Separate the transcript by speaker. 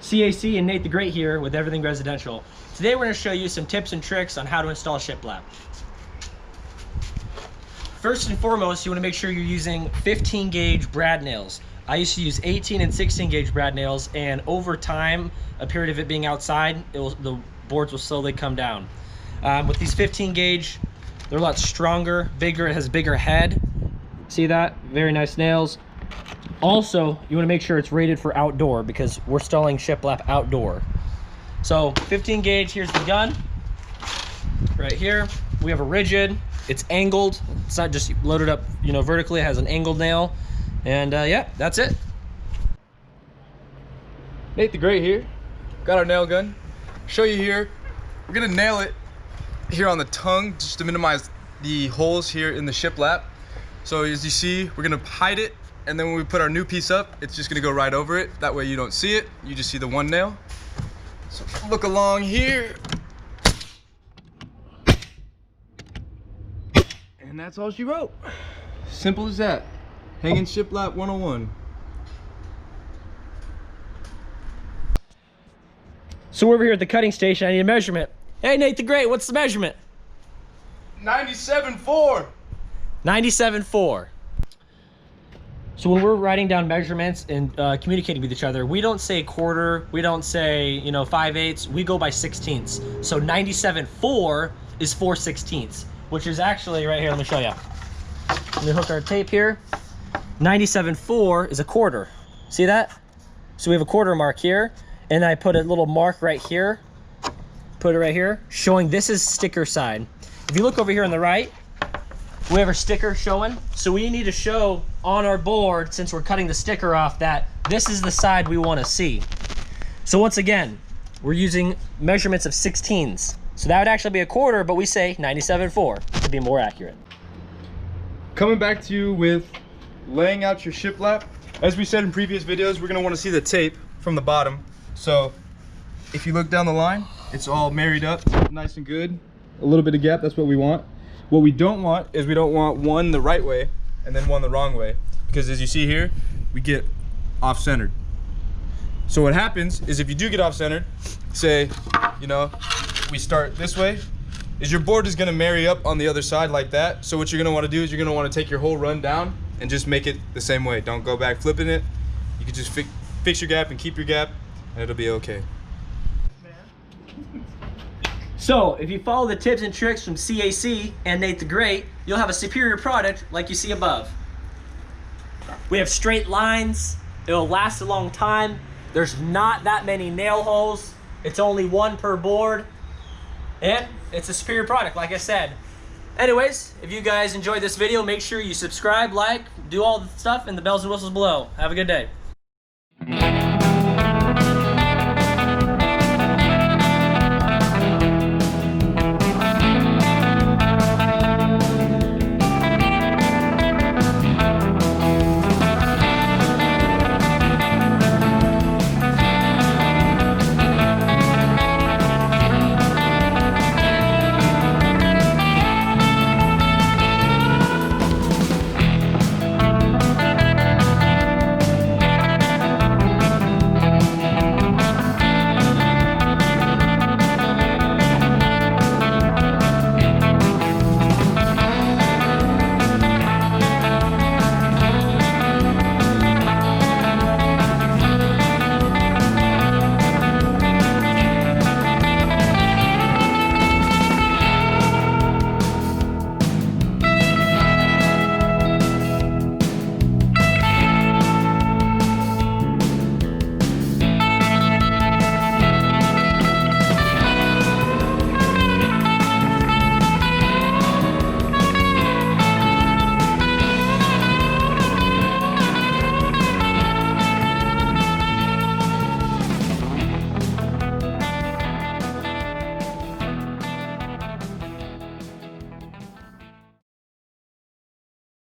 Speaker 1: CAC and Nate the Great here with Everything Residential. Today we're going to show you some tips and tricks on how to install shiplap. First and foremost, you want to make sure you're using 15 gauge brad nails. I used to use 18 and 16 gauge brad nails, and over time, a period of it being outside, the boards will slowly come down. With these 15 gauge, they're a lot stronger, bigger, it has a bigger head. See that? Very nice nails. Also, you want to make sure it's rated for outdoor because we're installing shiplap outdoor. So 15 gauge, here's the gun. Right here, we have a rigid. It's angled. It's not just loaded up, vertically. It has an angled nail. And yeah, that's it.
Speaker 2: Nate the Great here. Got our nail gun. Show you here. We're gonna nail it here on the tongue just to minimize the holes here in the shiplap. So as you see, we're gonna hide it, and then when we put our new piece up, it's just gonna go right over it. That way you don't see it. You just see the one nail. So look along here. And that's all she wrote. Simple as that. Hanging shiplap 101.
Speaker 1: So we're over here at the cutting station. I need a measurement. Hey, Nate the Great, what's the measurement?
Speaker 2: 97.4.
Speaker 1: 97.4. So when we're writing down measurements and communicating with each other, we don't say quarter, we don't say 5/8, we go by sixteenths. So 97.4 is 4/16, which is actually right here. Let me show you. Let me hook our tape here. 97.4 is a quarter. See that? So we have a quarter mark here, and I put a little mark right here. Put it right here, showing this is sticker side. If you look over here on the right, we have our sticker showing. So we need to show on our board, since we're cutting the sticker off, that this is the side we want to see. So once again, we're using measurements of 16s. So that would actually be a quarter, but we say 97.4 to be more accurate.
Speaker 2: Coming back to you with laying out your shiplap. As we said in previous videos, we're gonna want to see the tape from the bottom. So if you look down the line, it's all married up, nice and good. A little bit of gap, that's what we want. What we don't want is we don't want one the right way and then one the wrong way. Because as you see here, we get off-centered. So what happens is if you do get off-centered, say, we start this way, is your board is gonna marry up on the other side like that. So what you're gonna wanna do is you're gonna wanna take your whole run down and just make it the same way. Don't go back flipping it. You can just fix your gap and keep your gap, and it'll be okay.
Speaker 1: So if you follow the tips and tricks from CAC and Nate the Great, you'll have a superior product like you see above. We have straight lines. It'll last a long time. There's not that many nail holes. It's only one per board. And it's a superior product, like I said. Anyways, if you guys enjoyed this video, make sure you subscribe, like, do all the stuff, and the bells and whistles below. Have a good day.